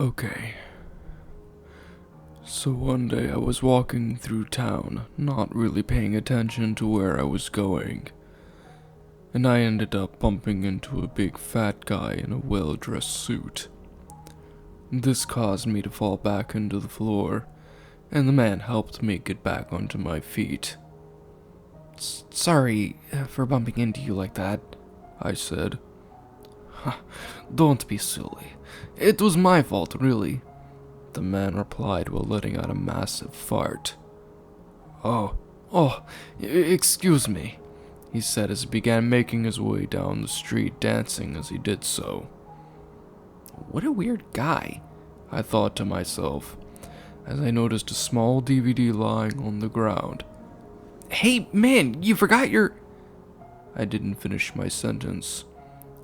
Okay. So one day I was walking through town, not really paying attention to where I was going, and I ended up bumping into a big fat guy in a well-dressed suit. This caused me to fall back into the floor, and the man helped me get back onto my feet. Sorry for bumping into you like that, I said. Don't be silly. It was my fault, really, the man replied while letting out a massive fart. Excuse me, he said as he began making his way down the street, dancing as he did so. What a weird guy, I thought to myself, as I noticed a small DVD lying on the ground. Hey, man, you forgot your... I didn't finish my sentence,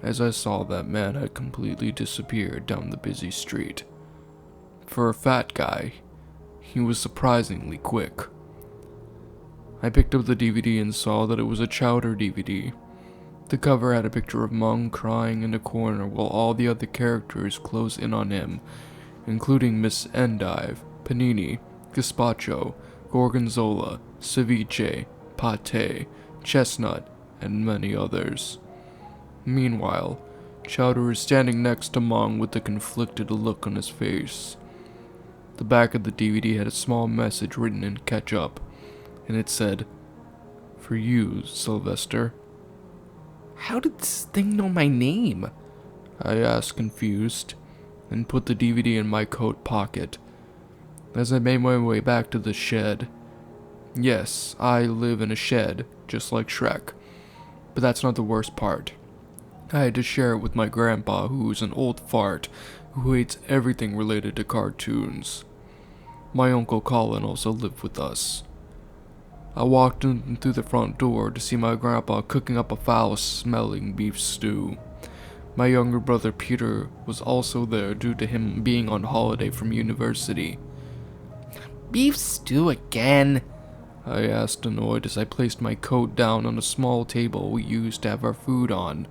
as I saw that man had completely disappeared down the busy street. For a fat guy, he was surprisingly quick. I picked up the DVD and saw that it was a Chowder DVD. The cover had a picture of Mung crying in a corner while all the other characters close in on him, including Miss Endive, Panini, Gazpacho, Gorgonzola, Ceviche, Pate, Chestnut, and many others. Meanwhile, Chowder is standing next to Mung with a conflicted look on his face. The back of the DVD had a small message written in ketchup, and it said, "For you, Sylvester." How did this thing know my name? I asked, confused, and put the DVD in my coat pocket. As I made my way back to the shed. Yes, I live in a shed, just like Shrek. But that's not the worst part. I had to share it with my grandpa, who's an old fart who hates everything related to cartoons. My Uncle Colin also lived with us. I walked in through the front door to see my grandpa cooking up a foul-smelling beef stew. My younger brother Peter was also there due to him being on holiday from university. Beef stew again? I asked, annoyed, as I placed my coat down on a small table we used to have our food on.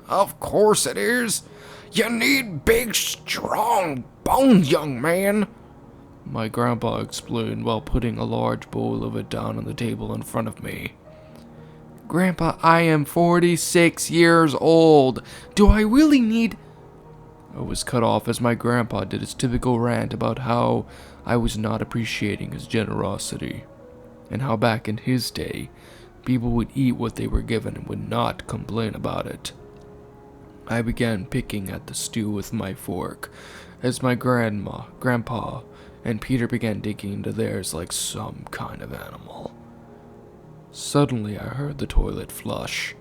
Of course it is. You need big, strong bones, young man, my grandpa explained while putting a large bowl of it down on the table in front of me. Grandpa, I am 46 years old. Do I really need... I was cut off as my grandpa did his typical rant about how I was not appreciating his generosity, and how back in his day, people would eat what they were given and would not complain about it. I began picking at the stew with my fork, as my grandpa, and Peter began digging into theirs like some kind of animal. Suddenly I heard the toilet flush,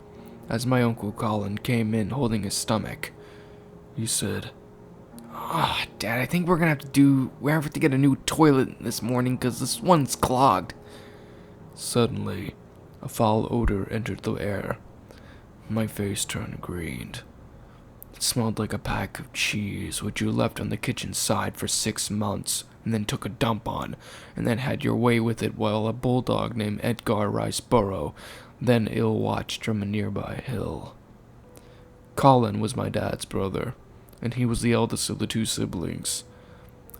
as my Uncle Colin came in holding his stomach. He said, Dad, I think we're gonna have to get a new toilet this morning because this one's clogged. Suddenly, a foul odor entered the air. My face turned green. It smelled like a pack of cheese which you left on the kitchen side for 6 months and then took a dump on, and then had your way with it while a bulldog named Edgar Riceborough then ill-watched from a nearby hill. Colin was my dad's brother, and he was the eldest of the 2 siblings.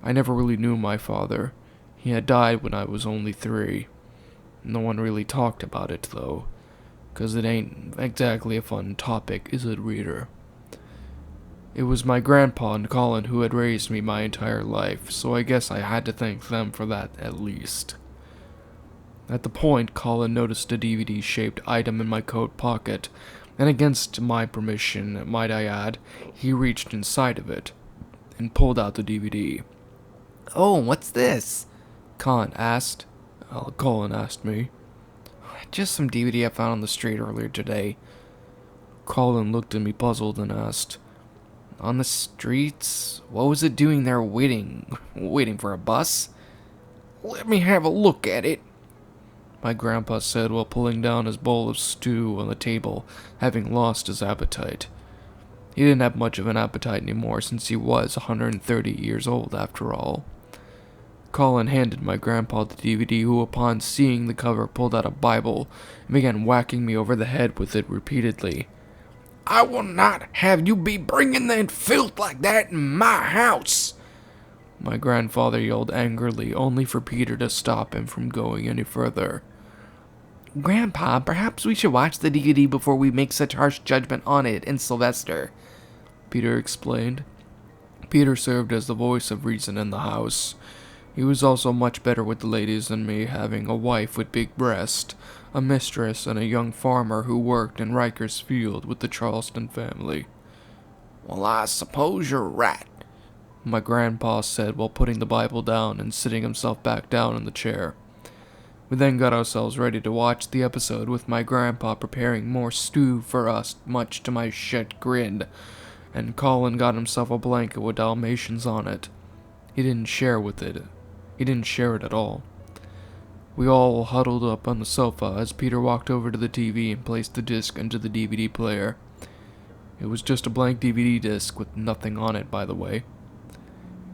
I never really knew my father. He had died when I was only 3. No one really talked about it, though, 'cause it ain't exactly a fun topic, is it, reader? It was my grandpa and Colin who had raised me my entire life, so I guess I had to thank them for that at least. At the point, Colin noticed a DVD-shaped item in my coat pocket, and against my permission, might I add, he reached inside of it and pulled out the DVD. Oh, what's this? Colin asked me. Just some DVD I found on the street earlier today. Colin looked at me puzzled and asked, On the streets? What was it doing there waiting for a bus? Let me have a look at it, my grandpa said while pulling down his bowl of stew on the table, having lost his appetite. He didn't have much of an appetite anymore since he was 130 years old after all. Colin handed my grandpa the DVD, who upon seeing the cover pulled out a Bible and began whacking me over the head with it repeatedly. I will not have you be bringing that filth like that in my house, My grandfather yelled angrily, only for Peter to stop him from going any further. Grandpa, perhaps we should watch the DVD before we make such harsh judgment on it and Sylvester, Peter explained. Peter served as the voice of reason in the house. He was also much better with the ladies than me, having a wife with big breasts, a mistress, and a young farmer who worked in Riker's Field with the Charleston family. Well, I suppose you're right, my grandpa said while putting the Bible down and sitting himself back down in the chair. We then got ourselves ready to watch the episode, with my grandpa preparing more stew for us, much to my chagrin, and Colin got himself a blanket with Dalmatians on it. He didn't share it at all. We all huddled up on the sofa as Peter walked over to the TV and placed the disc into the DVD player. It was just a blank DVD disc with nothing on it, by the way.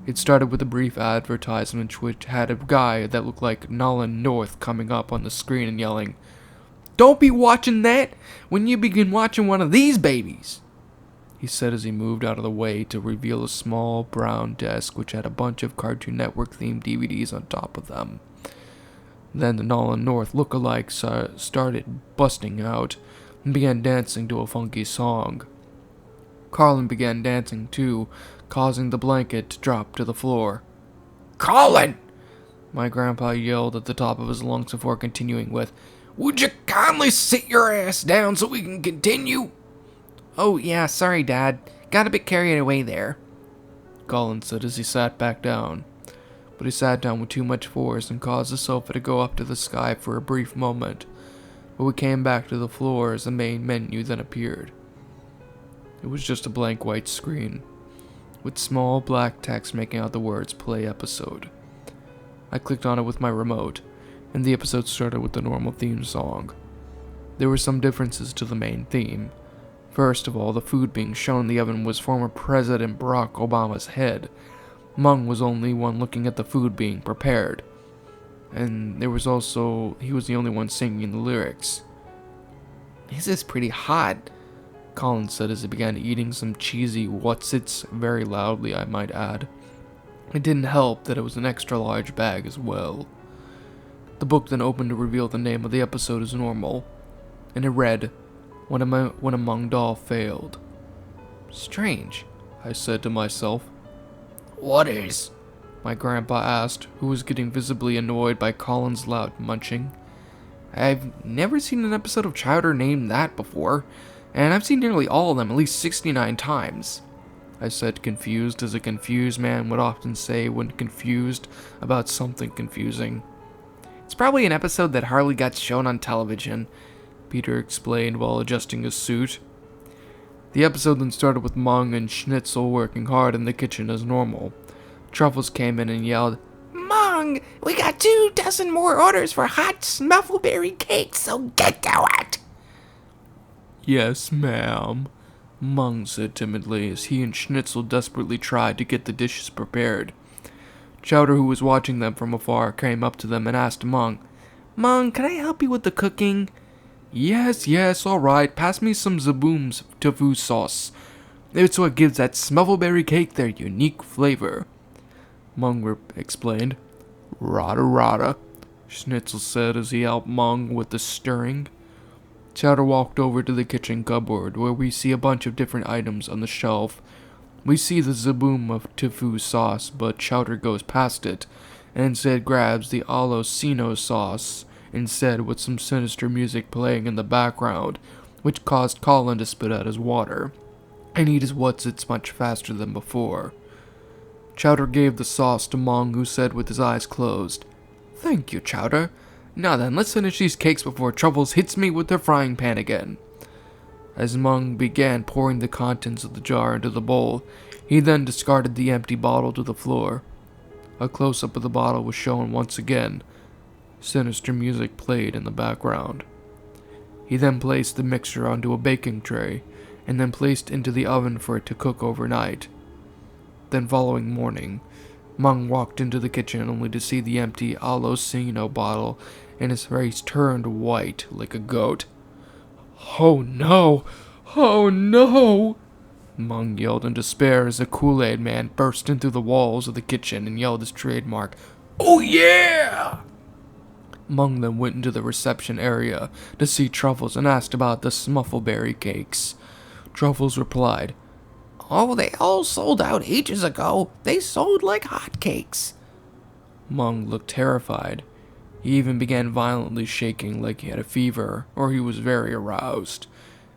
It started with a brief advertisement which had a guy that looked like Nolan North coming up on the screen and yelling, "Don't be watching that when you begin watching one of these babies," he said as he moved out of the way to reveal a small brown desk which had a bunch of Cartoon Network themed DVDs on top of them. Then the Nolan North look-alike started busting out and began dancing to a funky song. Colin began dancing too, causing the blanket to drop to the floor. "Colin!" my grandpa yelled at the top of his lungs before continuing with, "Would you kindly sit your ass down so we can continue?" "Oh, yeah, sorry, Dad. Got a bit carried away there," Colin said as he sat back down. But he sat down with too much force and caused the sofa to go up to the sky for a brief moment. But we came back to the floor as the main menu then appeared. It was just a blank white screen, with small black text making out the words "Play Episode." I clicked on it with my remote, and the episode started with the normal theme song. There were some differences to the main theme. First of all, the food being shown in the oven was former President Barack Obama's head. Mung was only one looking at the food being prepared. And he was the only one singing the lyrics. "This is pretty hot," Colin said as he began eating some cheesy whatsits very loudly, I might add. It didn't help that it was an extra large bag as well. The book then opened to reveal the name of the episode as normal, and it read, when a Mung doll failed. Strange, I said to myself. "What is?" my grandpa asked, who was getting visibly annoyed by Colin's loud munching. "I've never seen an episode of Chowder named that before, and I've seen nearly all of them at least 69 times. I said, confused, as a confused man would often say when confused about something confusing. "It's probably an episode that hardly got shown on television," Peter explained while adjusting his suit. The episode then started with Mung and Schnitzel working hard in the kitchen as normal. Truffles came in and yelled, "Mung, we got 24 more orders for hot snuffleberry cake, so get to it." "Yes, ma'am," Mung said timidly as he and Schnitzel desperately tried to get the dishes prepared. Chowder, who was watching them from afar, came up to them and asked Mung, "Mung, can I help you with the cooking?" Yes, all right. Pass me some Zaboom's tofu sauce. It's what gives that snuffleberry cake their unique flavor," Mung explained. Rada, Schnitzel said as he helped Mung with the stirring. Chowder walked over to the kitchen cupboard, where we see a bunch of different items on the shelf. We see the Zaboom of tofu sauce, but Chowder goes past it, and instead grabs the Alocino sauce, instead with some sinister music playing in the background, which caused Colin to spit out his water, and eat his whatsits much faster than before. Chowder gave the sauce to Mung, who said with his eyes closed, "Thank you, Chowder. Now then, let's finish these cakes before Truffles hits me with her frying pan again." As Mung began pouring the contents of the jar into the bowl, he then discarded the empty bottle to the floor. A close-up of the bottle was shown once again. Sinister music played in the background. He then placed the mixture onto a baking tray, and then placed into the oven for it to cook overnight. Then following morning, Mung walked into the kitchen only to see the empty Alocino bottle, and his face turned white like a goat. "Oh no! Mung yelled in despair as a Kool-Aid man burst in through the walls of the kitchen and yelled his trademark, "Oh yeah!" Mung then went into the reception area to see Truffles and asked about the smuffleberry cakes. Truffles replied, Oh, they all sold out ages ago. They sold like hotcakes. Mung looked terrified. He even began violently shaking like he had a fever or he was very aroused.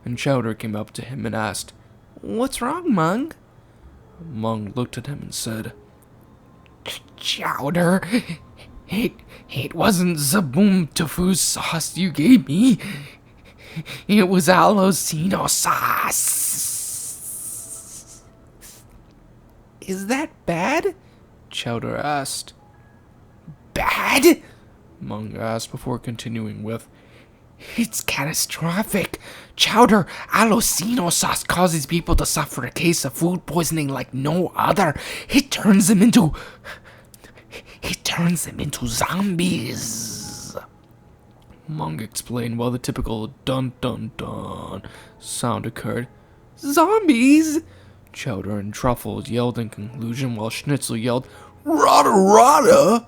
And Chowder came up to him and asked, What's wrong, Mung? Mung looked at him and said, Chowder, it wasn't Zaboom tofu sauce you gave me. It was Alocino sauce. Is that bad? Chowder asked. Bad? Mung asked before continuing with, It's catastrophic. Chowder, Alocino sauce causes people to suffer a case of food poisoning like no other. It turns them into zombies. Mung explained while the typical dun dun dun sound occurred. Zombies? Chowder and Truffles yelled in conclusion while Schnitzel yelled, Rada rada.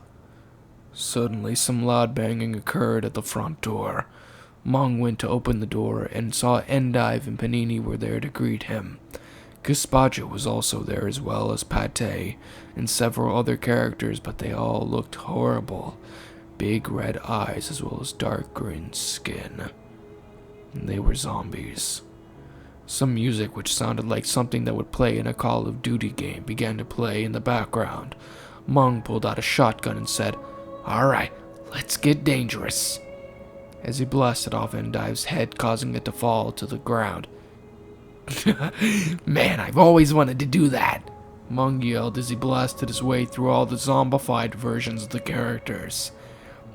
Suddenly, some loud banging occurred at the front door. Mung went to open the door and saw Endive and Panini were there to greet him. Gazpacho was also there as well as Pate and several other characters, but they all looked horrible. Big red eyes as well as dark green skin. They were zombies. Some music which sounded like something that would play in a Call of Duty game began to play in the background. Mung pulled out a shotgun and said, Alright, let's get dangerous. As he blasted off Endive's head, causing it to fall to the ground. Man, I've always wanted to do that. Mung yelled as he blasted his way through all the zombified versions of the characters.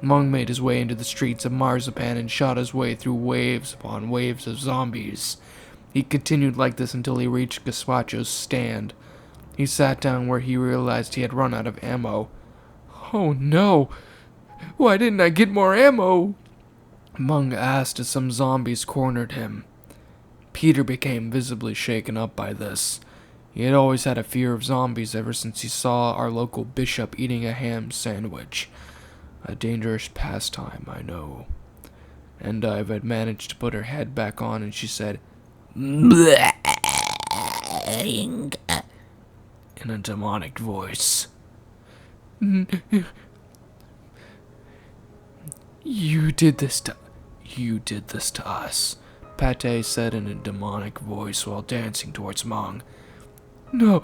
Mung made his way into the streets of Marzipan and shot his way through waves upon waves of zombies. He continued like this until he reached Gazpacho's stand. He sat down where he realized he had run out of ammo. Oh no! Why didn't I get more ammo? Mung asked as some zombies cornered him. Peter became visibly shaken up by this. He had always had a fear of zombies ever since he saw our local bishop eating a ham sandwich. A dangerous pastime, I know. Endive had managed to put her head back on and she said, in a demonic voice. You did this to us, Pate said in a demonic voice while dancing towards Mung. No,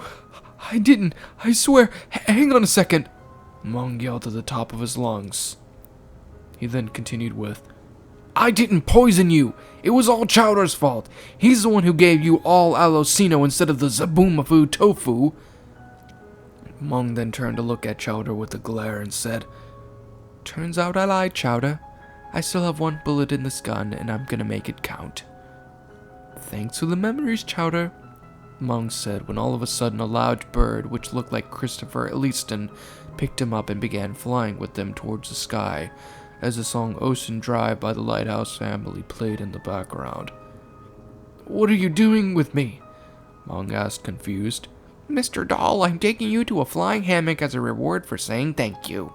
I didn't. I swear. Hang on a second. Mung yelled at the top of his lungs. He then continued with, I didn't poison you. It was all Chowder's fault. He's the one who gave you all Alocino instead of the Zaboomafoo tofu. Mung then turned to look at Chowder with a glare and said, Turns out I lied, Chowder. I still have one bullet in this gun, and I'm gonna make it count. Thanks for the memories, Chowder, Mung said when all of a sudden a loud bird, which looked like Christopher Easton, picked him up and began flying with them towards the sky, as the song Ocean Drive by the Lighthouse Family played in the background. What are you doing with me? Mung asked, confused. Mr. Daal, I'm taking you to a flying hammock as a reward for saying thank you,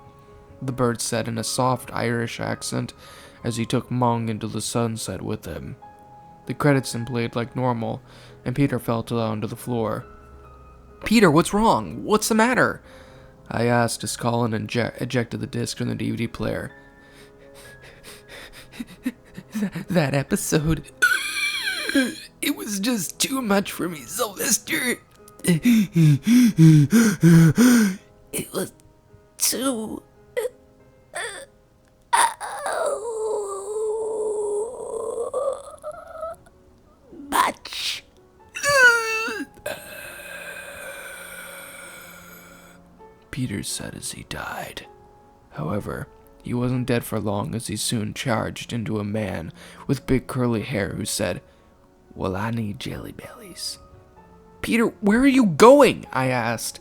the bird said in a soft Irish accent as he took Mung into the sunset with him. The credits then played like normal, and Peter fell down to the floor. Peter, what's wrong? What's the matter? I asked as Colin ejected the disc from the DVD player. That episode, it was just too much for me, Sylvester. It was too much. Peter said as he died. However, he wasn't dead for long as he soon charged into a man with big curly hair who said, Well, I need jelly bellies. Peter, where are you going? I asked.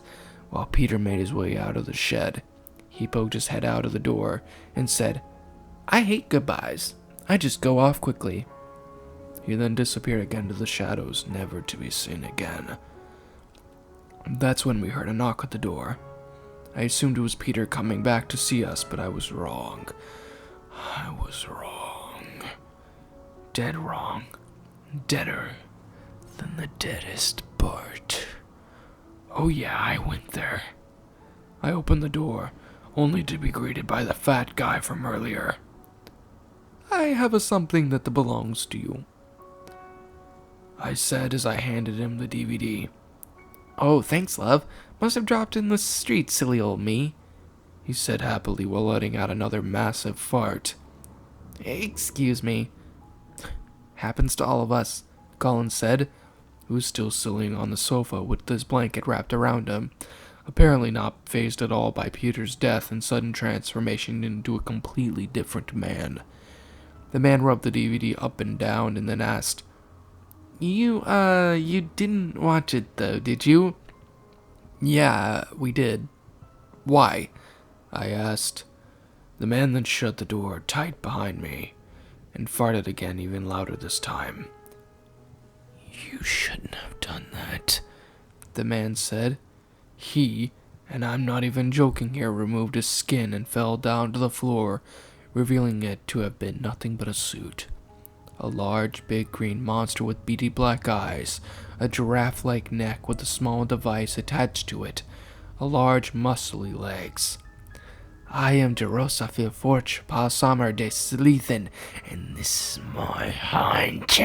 While Peter made his way out of the shed, he poked his head out of the door and said, I hate goodbyes. I just go off quickly. He then disappeared again to the shadows, never to be seen again. That's when we heard a knock at the door. I assumed it was Peter coming back to see us, but I was wrong. I was wrong. Dead wrong. Deader than the deadest part. Oh yeah, I went there. I opened the door, only to be greeted by the fat guy from earlier. I have a something that belongs to you, I said as I handed him the DVD. Oh, thanks, love. Must have dropped in the street, silly old me, he said happily while letting out another massive fart. Excuse me. Happens to all of us, Colin said, who was still sitting on the sofa with his blanket wrapped around him, apparently not fazed at all by Peter's death and sudden transformation into a completely different man. The man rubbed the DVD up and down and then asked, You didn't watch it though, did you? Yeah, we did. Why? I asked. The man then shut the door tight behind me and farted again, even louder this time. You shouldn't have done that, the man said. He, and I'm not even joking here, removed his skin and fell down to the floor, revealing it to have been nothing but a suit. A large, big green monster with beady black eyes, a giraffe-like neck with a small device attached to it, a large, muscly legs. I am Derosafil Forge Palsamar de Slithen, and this is my hunch,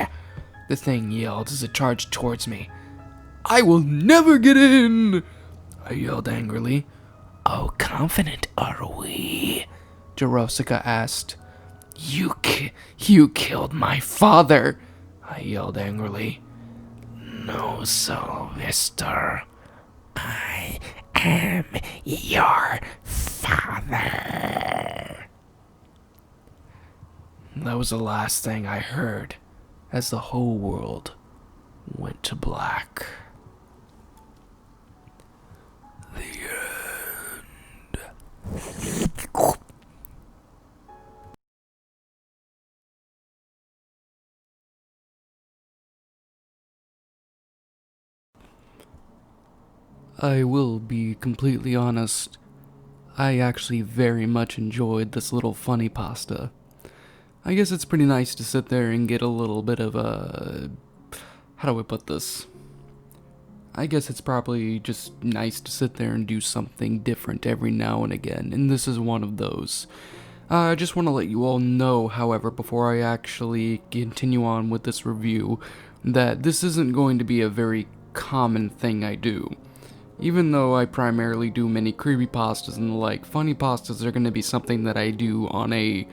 the thing yelled as it charged towards me. I will never get in, I yelled angrily. Oh, confident are we? Jerosica asked. You killed my father, I yelled angrily. No, Sylvester. I am your father. That was the last thing I heard as the whole world went to black. The end. I will be completely honest, I actually very much enjoyed this little funny pasta. I guess it's pretty nice to sit there and get a little bit of a... how do I put this? I guess it's probably just nice to sit there and do something different every now and again, and this is one of those. I just want to let you all know, however, before I actually continue on with this review, that this isn't going to be a very common thing I do. Even though I primarily do many creepypastas and the like, funny pastas are going to be something that I do on a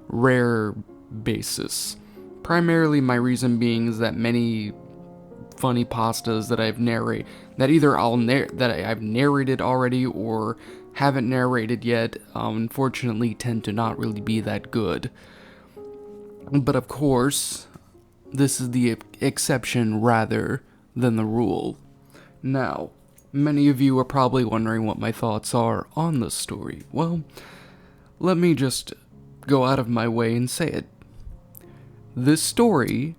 rare basis. Primarily my reason being is that many funny pastas that I've narrated, that either I've narrated already or haven't narrated yet, unfortunately tend to not really be that good. But of course, this is the exception rather than the rule. Now, many of you are probably wondering what my thoughts are on this story. Well, let me just go out of my way and say it. This story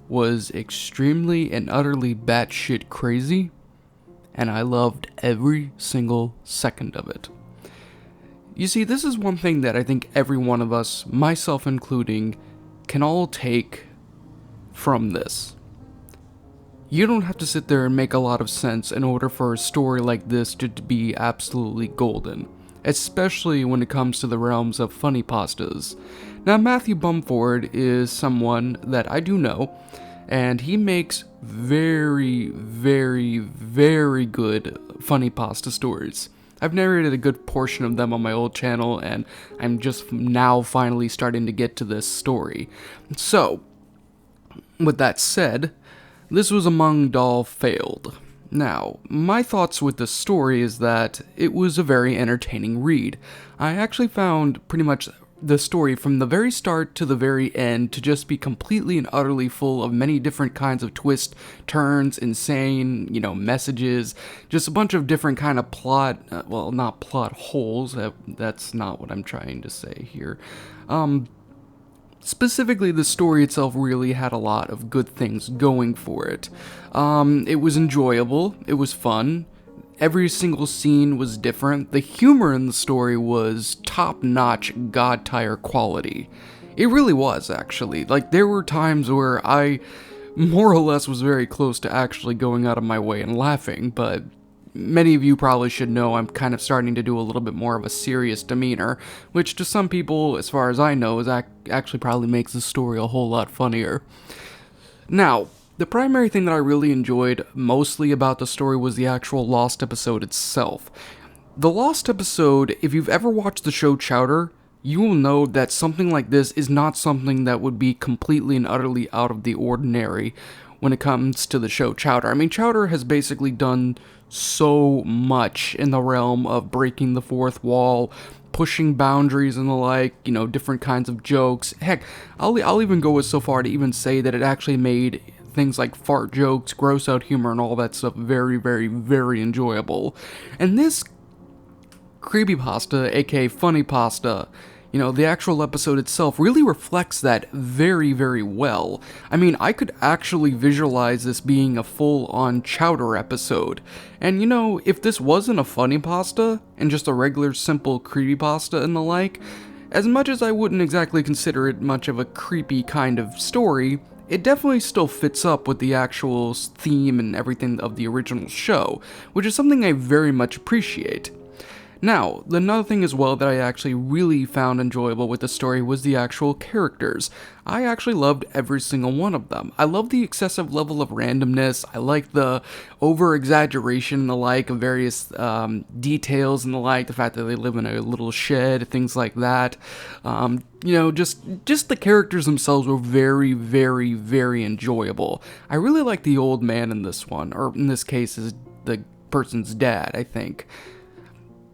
was extremely and utterly batshit crazy, and I loved every single second of it. You see, this is one thing that I think every one of us, myself including, can all take from this. You don't have to sit there and make a lot of sense in order for a story like this to be absolutely golden, especially when it comes to the realms of funny pastas. Now, Matthew Bumford is someone that I do know, and he makes very, very, very good funny pasta stories. I've narrated a good portion of them on my old channel, and I'm just now finally starting to get to this story. So, with that said, this was among Daal failed. Now, my thoughts with this story is that it was a very entertaining read. I actually found pretty much the story from the very start to the very end to just be completely and utterly full of many different kinds of twists, turns, insane, messages, just a bunch of different kind of plot, not plot holes, that's not what I'm trying to say here. Specifically, the story itself really had a lot of good things going for it. It was enjoyable, it was fun, every single scene was different, the humor in the story was top-notch, god-tier quality. It really was, actually. Like, there were times where I more or less was very close to actually going out of my way and laughing, but many of you probably should know I'm kind of starting to do a little bit more of a serious demeanor, which to some people, as far as I know, is actually probably makes the story a whole lot funnier. Now, the primary thing that I really enjoyed mostly about the story was the actual Lost episode itself. The Lost episode, if you've ever watched the show Chowder, you will know that something like this is not something that would be completely and utterly out of the ordinary when it comes to the show Chowder. I mean, Chowder has basically done so much in the realm of breaking the fourth wall, pushing boundaries and the like, different kinds of jokes. Heck, I'll even go so far to even say that it actually made things like fart jokes, gross out humor, and all that stuff very, very, very enjoyable. And this Creepypasta, aka Funny Pasta, the actual episode itself really reflects that very, very well. I mean, I could actually visualize this being a full-on Chowder episode. And if this wasn't a Funny Pasta, and just a regular simple Creepypasta and the like, as much as I wouldn't exactly consider it much of a creepy kind of story, it definitely still fits up with the actual theme and everything of the original show, which is something I very much appreciate. Now, another thing as well that I actually really found enjoyable with the story was the actual characters. I actually loved every single one of them. I love the excessive level of randomness, I like the over-exaggeration and the like of various details and the like, the fact that they live in a little shed, things like that. Just the characters themselves were very, very, very enjoyable. I really like the old man in this one, or in this case is the person's dad, I think.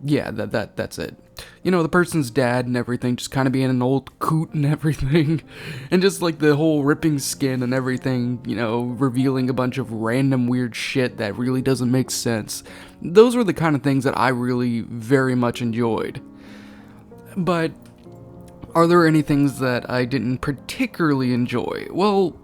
Yeah, that's it. The person's dad and everything, just kind of being an old coot and everything, and just like the whole ripping skin and everything, revealing a bunch of random weird shit that really doesn't make sense. Those were the kind of things that I really very much enjoyed. But are there any things that I didn't particularly enjoy? Well,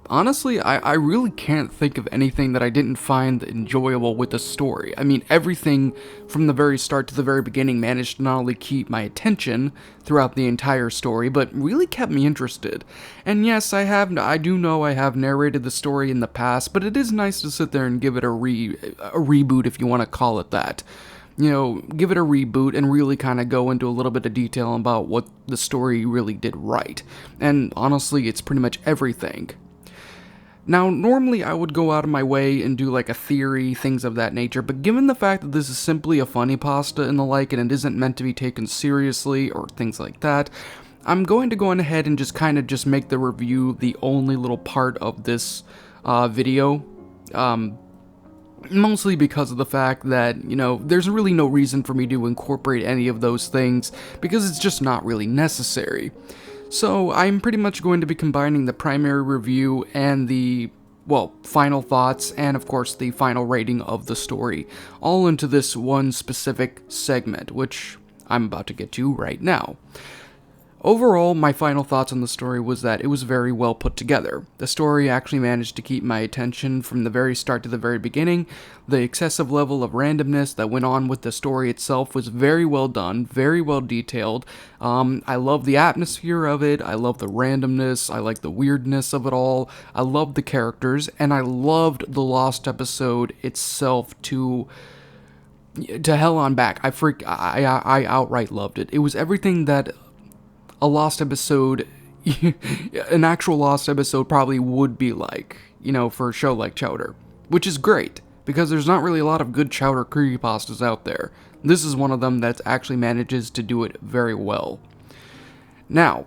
honestly, I really can't think of anything that I didn't find enjoyable with the story. I mean, everything from the very start to the very beginning managed to not only keep my attention throughout the entire story, but really kept me interested. And yes, I do know I have narrated the story in the past, but it is nice to sit there and give it a reboot, if you want to call it that. Give it a reboot and really kind of go into a little bit of detail about what the story really did right. And honestly, it's pretty much everything. Now, normally I would go out of my way and do like a theory, things of that nature, but given the fact that this is simply a funny pasta and the like, and it isn't meant to be taken seriously or things like that, I'm going to go on ahead and just kind of just make the review the only little part of this video. Mostly because of the fact that, there's really no reason for me to incorporate any of those things, because it's just not really necessary. So I'm pretty much going to be combining the primary review and the, final thoughts and of course the final rating of the story, all into this one specific segment, which I'm about to get to right now. Overall, my final thoughts on the story was that it was very well put together. The story actually managed to keep my attention from the very start to the very beginning. The excessive level of randomness that went on with the story itself was very well done, very well detailed. I love the atmosphere of it, I love the randomness, I like the weirdness of it all, I love the characters, and I loved the Lost episode itself to hell on back. I outright loved it. It was everything that a Lost episode, an actual Lost episode probably would be like, for a show like Chowder. Which is great, because there's not really a lot of good Chowder creepypastas out there. This is one of them that actually manages to do it very well. Now,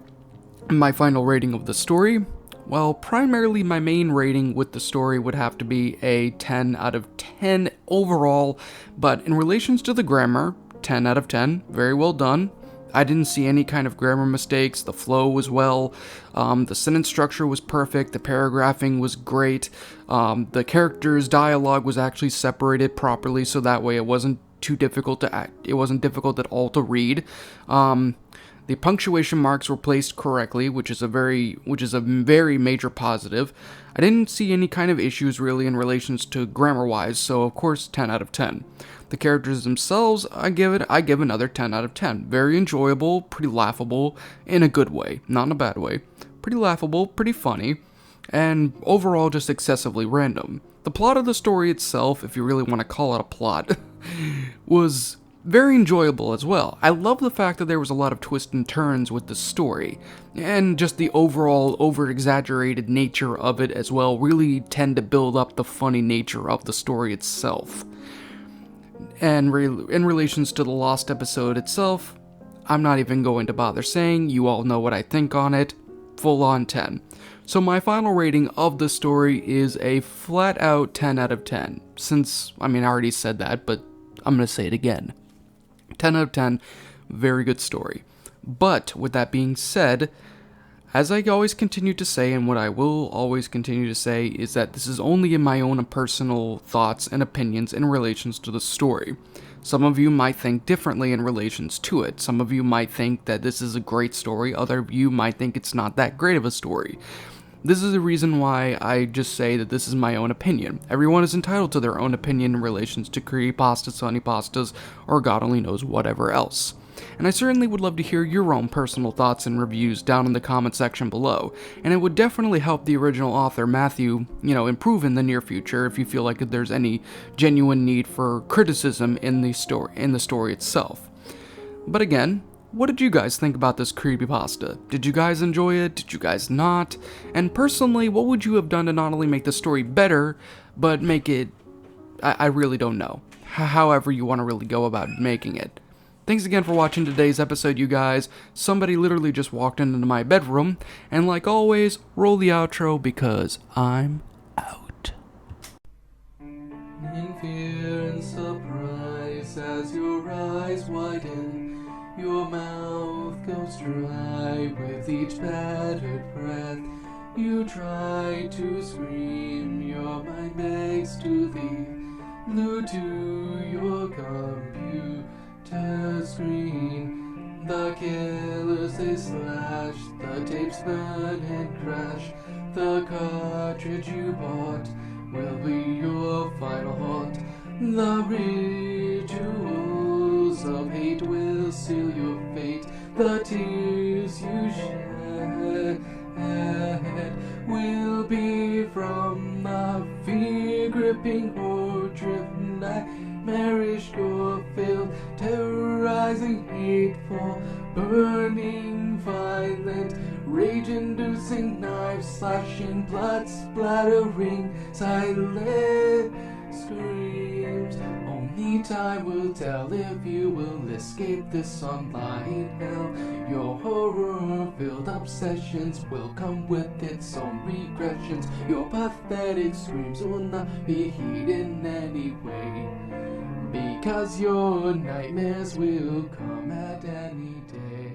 my final rating of the story, well, primarily my main rating with the story would have to be a 10 out of 10 overall, but in relations to the grammar, 10 out of 10, very well done. I didn't see any kind of grammar mistakes, the flow was well, the sentence structure was perfect, the paragraphing was great, the characters' dialogue was actually separated properly, so that way it wasn't too difficult to act, it wasn't difficult at all to read. The punctuation marks were placed correctly, which is a very major positive. I didn't see any kind of issues really in relations to grammar-wise, so of course 10 out of 10. The characters themselves, I give another 10 out of 10. Very enjoyable, pretty laughable, in a good way, not in a bad way. Pretty laughable, pretty funny, and overall just excessively random. The plot of the story itself, if you really want to call it a plot, was very enjoyable as well. I love the fact that there was a lot of twists and turns with the story, and just the overall over-exaggerated nature of it as well really tend to build up the funny nature of the story itself. And in relations to the Lost episode itself, I'm not even going to bother saying, you all know what I think on it, full on 10. So my final rating of the story is a flat out 10 out of 10, since, I already said that, but I'm going to say it again. 10 out of 10, very good story. But, with that being said, as I always continue to say, and what I will always continue to say, is that this is only in my own personal thoughts and opinions in relations to the story. Some of you might think differently in relations to it. Some of you might think that this is a great story, other of you might think it's not that great of a story. This is the reason why I just say that this is my own opinion. Everyone is entitled to their own opinion in relations to creepypastas, honeypastas, or God only knows whatever else. And I certainly would love to hear your own personal thoughts and reviews down in the comment section below, and it would definitely help the original author, Matthew, improve in the near future if you feel like there's any genuine need for criticism in the story itself. But again, what did you guys think about this creepypasta? Did you guys enjoy it? Did you guys not? And personally, what would you have done to not only make the story better, but make it... I really don't know. However you want to really go about making it. Thanks again for watching today's episode, you guys. Somebody literally just walked into my bedroom, and like always, roll the outro because I'm out. In fear and surprise as your eyes widen, your mouth goes dry with each battered breath. You try to scream, your mind begs to leave, glued to your computer screen. The killers they slash, the tapes burn and crash. The cartridge you bought will be your final haunt. The rituals of hate will seal your fate. The tears you shed will be from the fear-gripping, horror-driven, nightmarish, gore-filled, terrorizing, hateful, burning, violent, rage-inducing, knife-slashing, blood-splattering, silent screams. Only time will tell if you will escape this online hell. Your horror-filled obsessions will come with its own regressions. Your pathetic screams will not be heeded in any way, because your nightmares will come at any day.